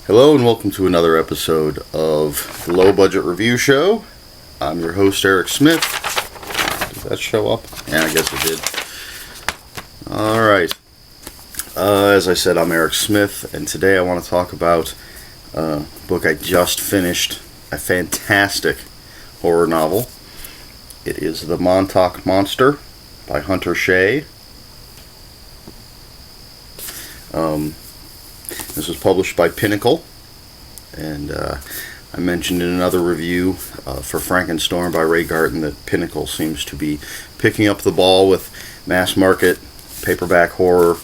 Hello and welcome to another episode of the Low Budget Review Show. I'm your host, Eric Smith. Did that show up? Yeah, I guess it did. Alright. As I said, I'm Eric Smith, and today I want to talk about a book I just finished, a fantastic horror novel. It is The Montauk Monster by Hunter Shea. This was published by Pinnacle, and I mentioned in another review for Frankenstorm by Ray Garton that Pinnacle seems to be picking up the ball with mass market paperback horror,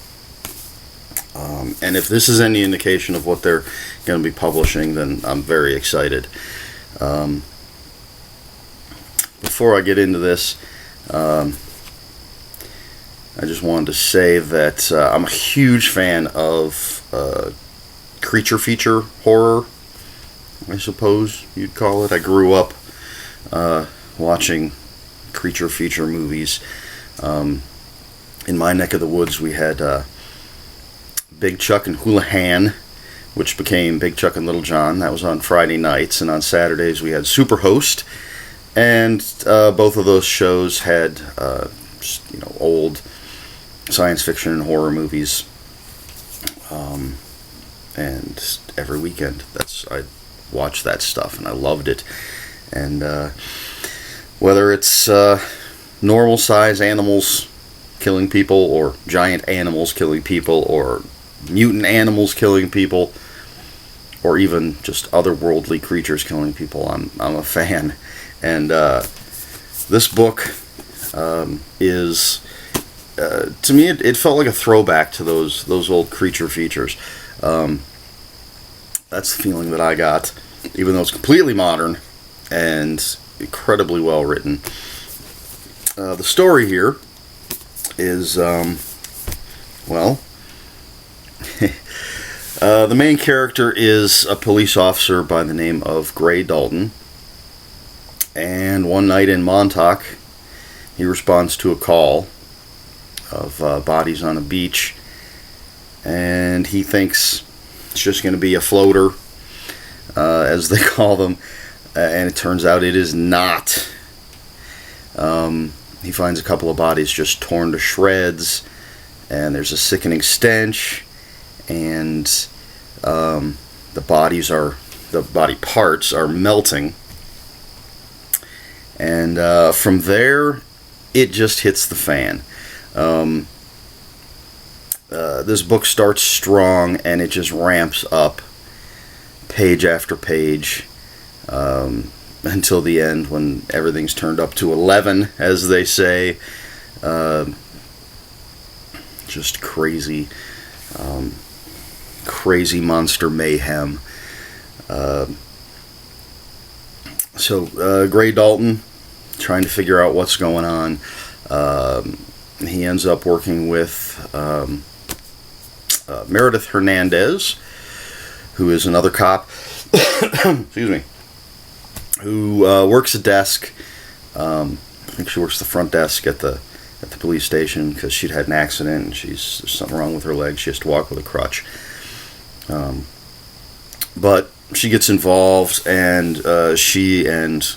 and if this is any indication of what they're going to be publishing, then I'm very excited. Before I get into this, I just wanted to say that I'm a huge fan of creature feature horror, I suppose you'd call it. I grew up watching creature feature movies. In my neck of the woods, we had Big Chuck and Houlihan, which became Big Chuck and Little John. That was on Friday nights, and on Saturdays we had Superhost, and both of those shows had old science fiction and horror movies, and every weekend I watched that stuff and I loved it. And whether it's normal size animals killing people, or giant animals killing people, or mutant animals killing people, or even just otherworldly creatures killing people, I'm a fan. And this book is to me, it felt like a throwback to those old creature features. That's the feeling that I got, even though it's completely modern and incredibly well written. The story here is, the main character is a police officer by the name of Gray Dalton, and one night in Montauk, he responds to a call of bodies on a beach, and he thinks it's just going to be a floater, as they call them, and it turns out it is not. He finds a couple of bodies just torn to shreds, and there's a sickening stench, and the body parts are melting, and from there it just hits the fan. This book starts strong, and it just ramps up page after page until the end, when everything's turned up to 11, as they say. Just crazy monster mayhem. So Gray Dalton, trying to figure out what's going on. He ends up working with Meredith Hernandez, who is another cop, excuse me, who works a desk. I think she works the front desk at the police station, because she'd had an accident and there's something wrong with her leg. She has to walk with a crutch. But she gets involved, and she and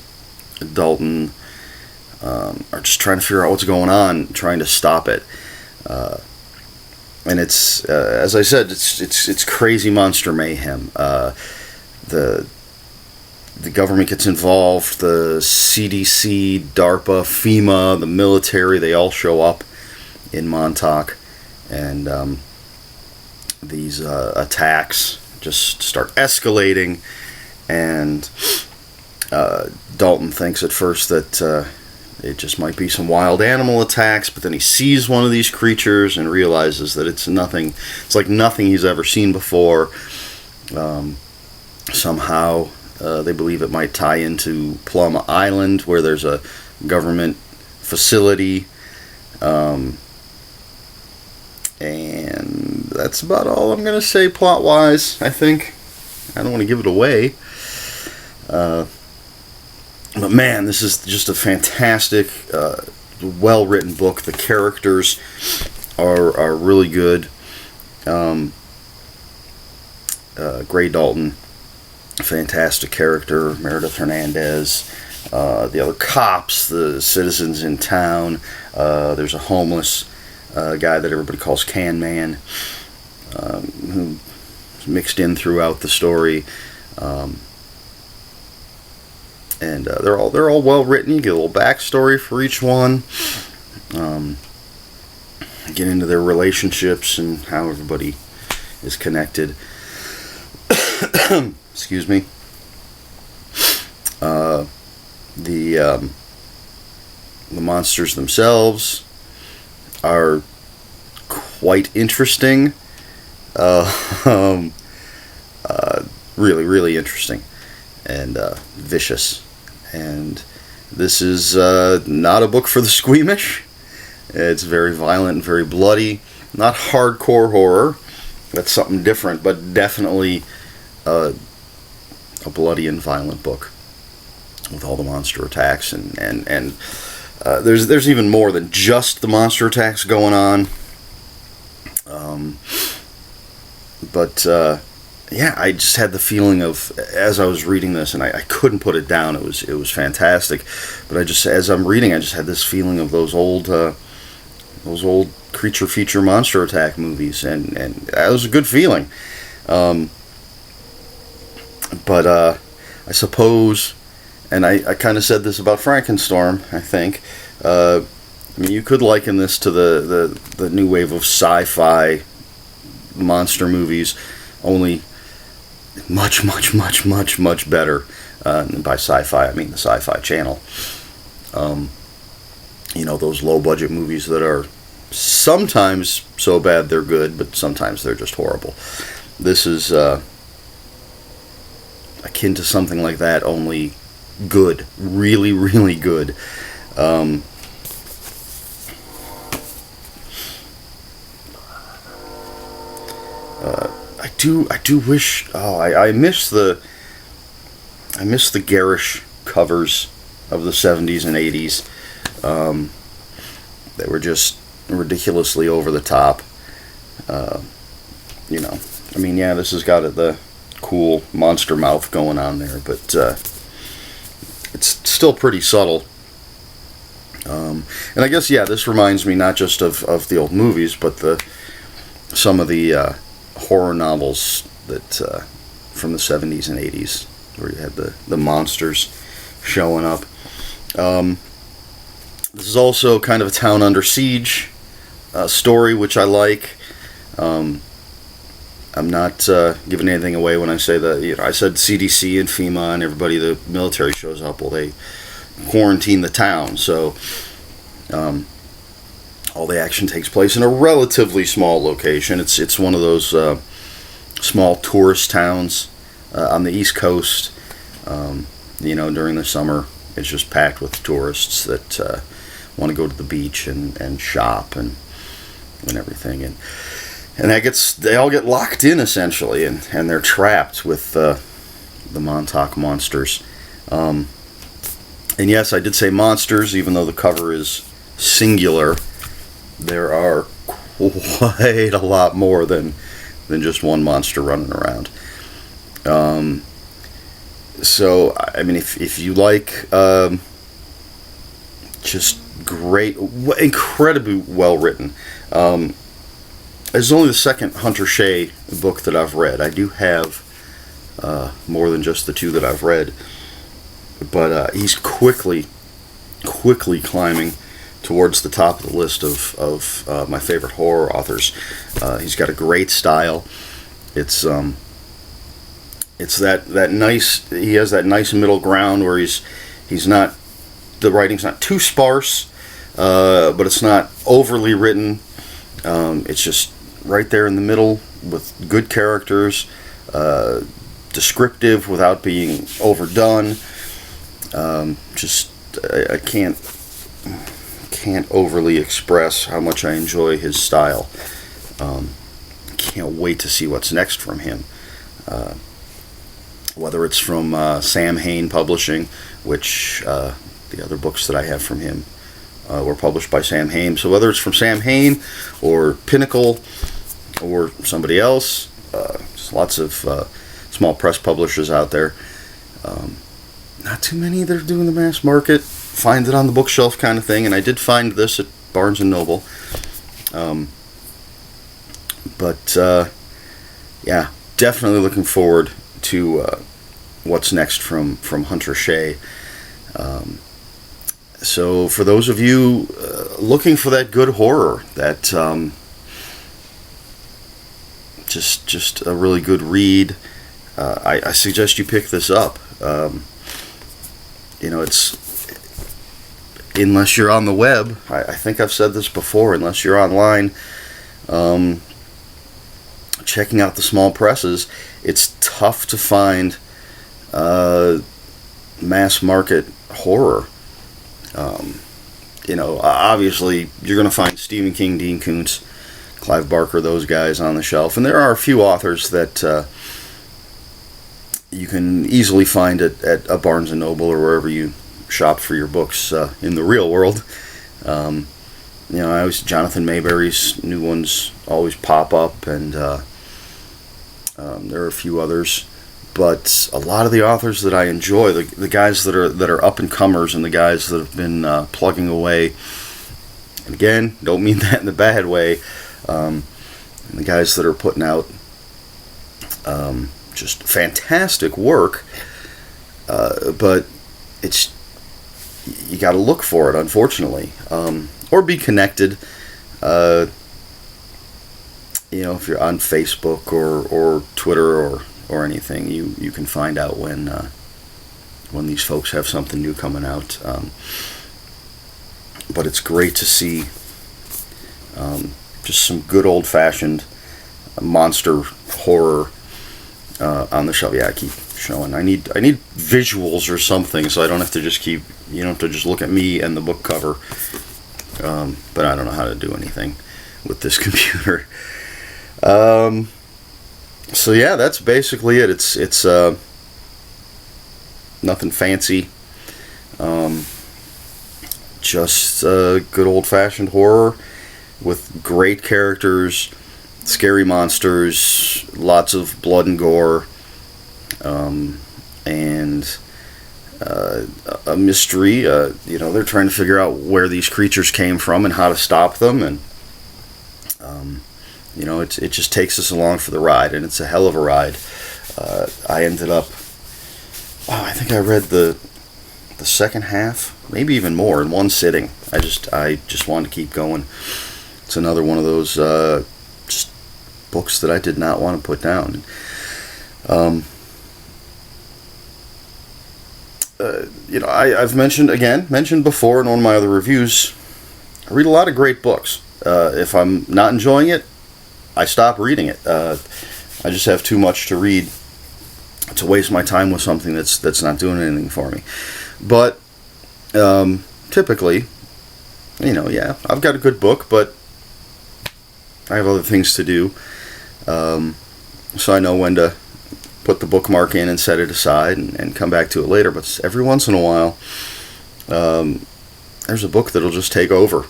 Dalton are just trying to figure out what's going on, trying to stop it. And it's, as I said, it's crazy monster mayhem. The government gets involved. The CDC, DARPA, FEMA, the military, they all show up in Montauk, and these attacks just start escalating. And Dalton thinks at first that it just might be some wild animal attacks, but then he sees one of these creatures and realizes that it's like nothing he's ever seen before. Somehow they believe it might tie into Plum Island, where there's a government facility, and that's about all I'm going to say plot-wise, I think. I don't want to give it away. But man, this is just a fantastic, well-written book. The characters are really good. Gray Dalton, fantastic character. Meredith Hernandez. The other cops, the citizens in town. There's a homeless guy that everybody calls Can Man, who's mixed in throughout the story. And they're all well written. You get a little backstory for each one. Get into their relationships and how everybody is connected. Excuse me. The monsters themselves are quite interesting. Really, really interesting and vicious. And this is not a book for the squeamish. It's very violent and very bloody. Not hardcore horror. That's something different, but definitely a bloody and violent book with all the monster attacks, and there's even more than just the monster attacks going on. Yeah, I just had the feeling of, as I was reading this, and I couldn't put it down. It was fantastic, but as I'm reading, I just had this feeling of those old creature feature monster attack movies, and that was a good feeling. But I suppose, and I kind of said this about Frankenstorm, I think. I mean, you could liken this to the new wave of sci-fi monster movies, only much, much, much, much, much better. And by sci-fi, I mean the Sci-Fi Channel. Those low-budget movies that are sometimes so bad they're good, but sometimes they're just horrible. This is akin to something like that, only good. Really, really good. I do wish. I miss the garish covers of the 70s and 80s. They were just ridiculously over the top. I mean, yeah, this has got the cool monster mouth going on there, but it's still pretty subtle. And I guess, yeah, this reminds me not just of the old movies, but some of the horror novels that from the 70s and 80s, where you had the monsters showing up. This is also kind of a town under siege story, which I like. I'm not giving anything away when I say that. I said CDC and FEMA and everybody, the military shows up. Well, they quarantine the town, so all the action takes place in a relatively small location. It's one of those small tourist towns on the East Coast. During the summer, it's just packed with tourists that want to go to the beach and shop and everything. And they all get locked in essentially, and they're trapped with the Montauk Monsters. And yes, I did say monsters, even though the cover is singular. There are quite a lot more than just one monster running around. So, I mean, if you like just great, incredibly well written. This is only the second Hunter Shea book that I've read. I do have more than just the two that I've read, but he's quickly climbing towards the top of the list of my favorite horror authors. He's got a great style. It's that nice. He has that nice middle ground where he's not. The writing's not too sparse, but it's not overly written. It's just right there in the middle with good characters, descriptive without being overdone. I can't overly express how much I enjoy his style. Can't wait to see what's next from him. Whether it's from Sam Hain Publishing, which the other books that I have from him were published by Sam Hain. So whether it's from Sam Hain or Pinnacle or somebody else, There's lots of small press publishers out there. Not too many that are doing the mass market, find it on the bookshelf kind of thing, and I did find this at Barnes & Noble. Yeah, definitely looking forward to what's next from Hunter Shea. So for those of you looking for that good horror, that just a really good read, I suggest you pick this up. It's, unless you're on the web, I think I've said this before, unless you're online checking out the small presses, it's tough to find mass market horror. Obviously you're going to find Stephen King, Dean Koontz, Clive Barker, those guys on the shelf, and there are a few authors that you can easily find at a Barnes & Noble or wherever you shop for your books in the real world. Jonathan Mayberry's new ones always pop up, and there are a few others. But a lot of the authors that I enjoy, the guys that are up and comers, and the guys that have been plugging away, and again, don't mean that in the bad way, and the guys that are putting out just fantastic work, but it's, you got to look for it, unfortunately, or be connected. If you're on Facebook or Twitter or anything, you can find out when these folks have something new coming out. But it's great to see just some good old-fashioned monster horror on the shelf. Yeah, I keep showing. I need visuals or something, so I don't have to just you don't have to just look at me and the book cover. But I don't know how to do anything with this computer. So yeah, that's basically it. It's nothing fancy. Just good old-fashioned horror with great characters, scary monsters, lots of blood and gore, and a mystery. They're trying to figure out where these creatures came from and how to stop them, and it just takes us along for the ride, and it's a hell of a ride. I ended up, I think I read the second half, maybe even more, in one sitting. I just wanted to keep going. It's another one of those just books that I did not want to put down. I've mentioned before in one of my other reviews, I read a lot of great books. If I'm not enjoying it, I stop reading it. I just have too much to read to waste my time with something that's not doing anything for me. But typically, I've got a good book, but I have other things to do. So I know when to put the bookmark in and set it aside and come back to it later. But every once in a while, there's a book that'll just take over,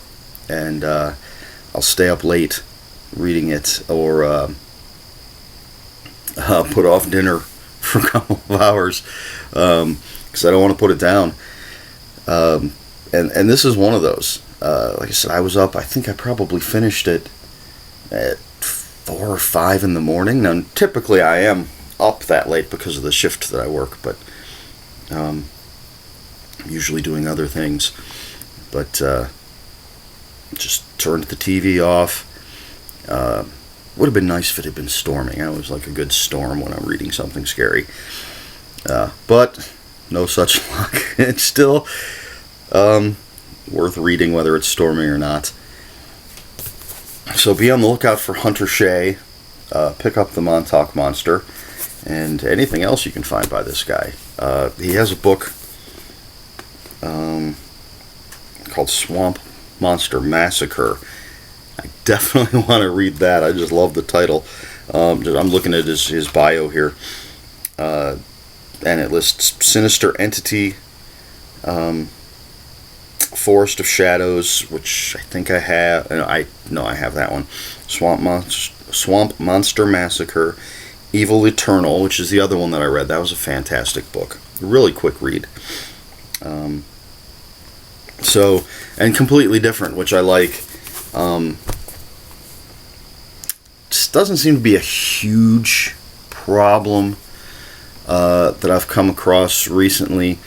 and I'll stay up late reading it, or put off dinner for a couple of hours because I don't want to put it down. And this is one of those. Like I said, I was up. I think I probably finished it at 4 or 5 in the morning. Now, typically I am up that late because of the shift that I work, but I'm usually doing other things. But just turned the TV off. Would have been nice if it had been storming. I always like a good storm when I'm reading something scary. But no such luck. It's still worth reading whether it's storming or not. So be on the lookout for Hunter Shea. Pick up the Montauk Monster and anything else you can find by this guy. He has a book called Swamp Monster Massacre. I definitely want to read that. I just love the title. I'm looking at his bio here, and it lists Sinister Entity, Forest of Shadows, which I think I have. I have that one. Swamp Monster Massacre, Evil Eternal, which is the other one that I read. That was a fantastic book. Really quick read. And completely different, which I like. Just doesn't seem to be a huge problem that I've come across recently.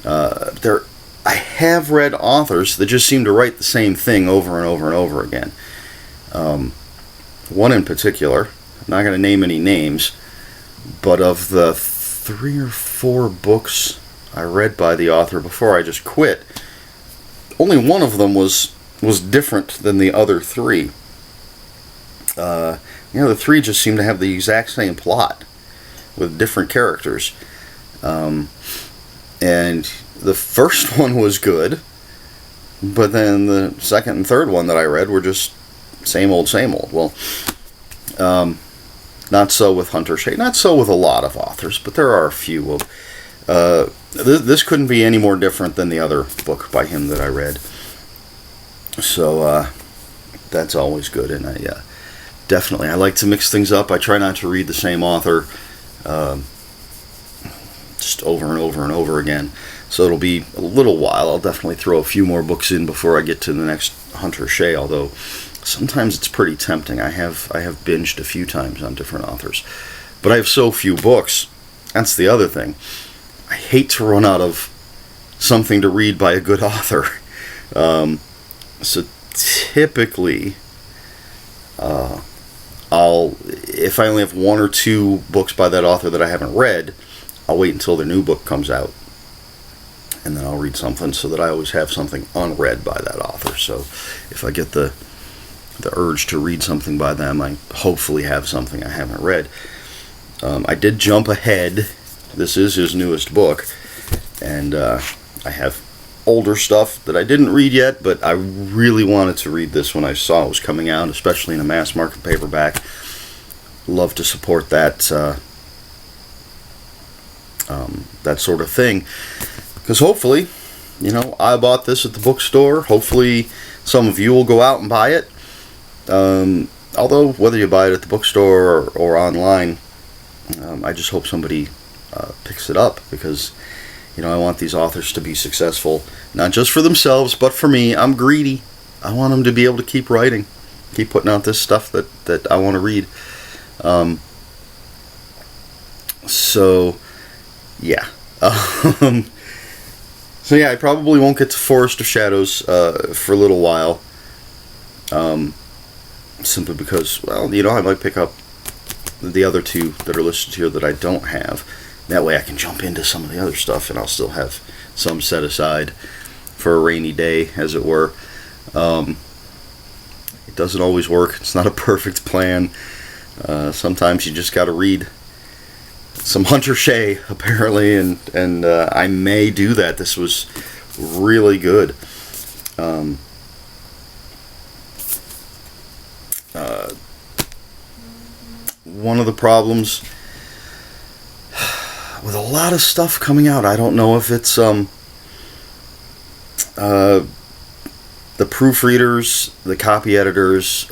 I have read authors that just seem to write the same thing over and over and over again. One in particular, I'm not going to name any names, but of the 3 or 4 books I read by the author before I just quit, only one of them was different than the other 3. The 3 just seem to have the exact same plot with different characters. And the first one was good, but then the second and third one that I read were just same old, same old. Well, not so with Hunter Shea, not so with a lot of authors, but there are a few of. This couldn't be any more different than the other book by him that I read. So that's always good, and I like to mix things up. I try not to read the same author just over and over and over again. So it'll be a little while. I'll definitely throw a few more books in before I get to the next Hunter Shea, although sometimes it's pretty tempting. I have binged a few times on different authors. But I have so few books. That's the other thing. I hate to run out of something to read by a good author. So typically, if I only have 1 or 2 books by that author that I haven't read, I'll wait until their new book comes out, and then I'll read something so that I always have something unread by that author. So if I get the urge to read something by them, I hopefully have something I haven't read. I did jump ahead. This is his newest book, and I have older stuff that I didn't read yet, but I really wanted to read this when I saw it was coming out, especially in a mass market paperback. Love to support that that sort of thing, because hopefully, I bought this at the bookstore. Hopefully some of you will go out and buy it. Although whether you buy it at the bookstore or online, I just hope somebody picks it up, because I want these authors to be successful, not just for themselves, but for me. I'm greedy. I want them to be able to keep writing, keep putting out this stuff that I want to read. So yeah. So yeah, I probably won't get to Forest of Shadows for a little while. Simply because, I might pick up the other 2 that are listed here that I don't have. That way I can jump into some of the other stuff, and I'll still have some set aside for a rainy day, as it were. It doesn't always work. It's not a perfect plan. Sometimes you just got to read some Hunter Shea, apparently, and I may do that. This was really good. One of the problems with a lot of stuff coming out, I don't know if it's the proofreaders, the copy editors,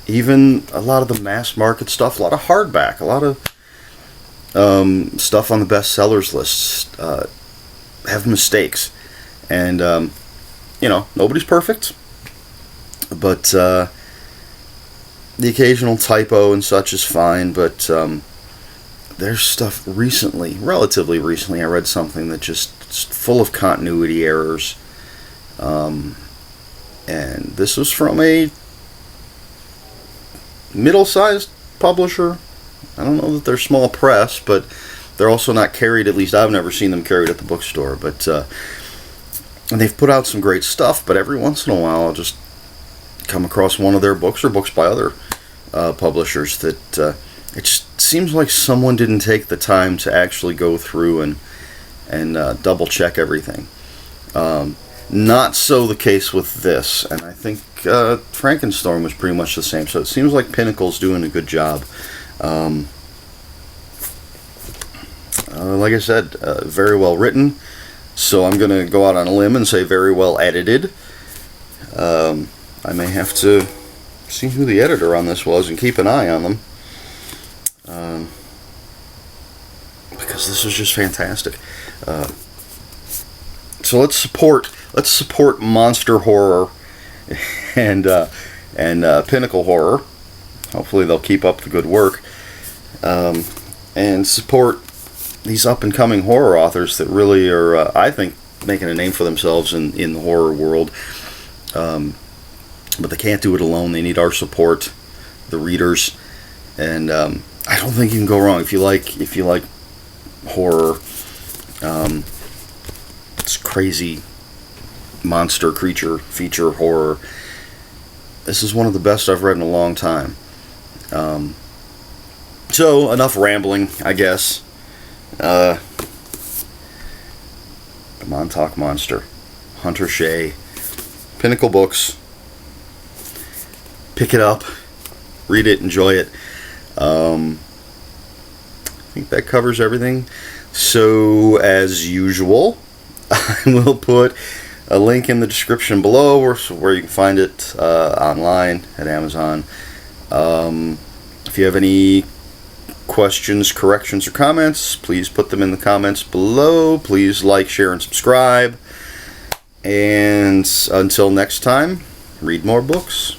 even a lot of the mass market stuff, a lot of hardback, a lot of stuff on the bestsellers lists have mistakes, and nobody's perfect, but the occasional typo and such is fine. But there's stuff relatively recently, I read something that just full of continuity errors, and this was from a middle-sized publisher. I don't know that they're small press, but they're also not carried, at least I've never seen them carried at the bookstore. But and they've put out some great stuff, but every once in a while I'll just come across one of their books or books by other publishers that it just seems like someone didn't take the time to actually go through and double check everything. Not so the case with this, and I think Frankenstorm was pretty much the same. So it seems like Pinnacle's doing a good job. Like I said, very well written. So I'm going to go out on a limb and say very well edited. I may have to see who the editor on this was and keep an eye on them. because this was just fantastic. So let's support monster horror and Pinnacle horror. Hopefully they'll keep up the good work, and support these up and coming horror authors that really are, I think, making a name for themselves in the horror world. But they can't do it alone. They need our support, the readers, and I don't think you can go wrong if you like horror. It's crazy monster creature feature horror. This is one of the best I've read in a long time. So enough rambling, I guess. The Montauk Monster, Hunter Shea, Pinnacle Books. Pick it up, read it, enjoy it. I think that covers everything. So, as usual, I will put a link in the description below where you can find it online at Amazon. If you have any questions, corrections, or comments, please put them in the comments below. Please like, share, and subscribe. And until next time, read more books.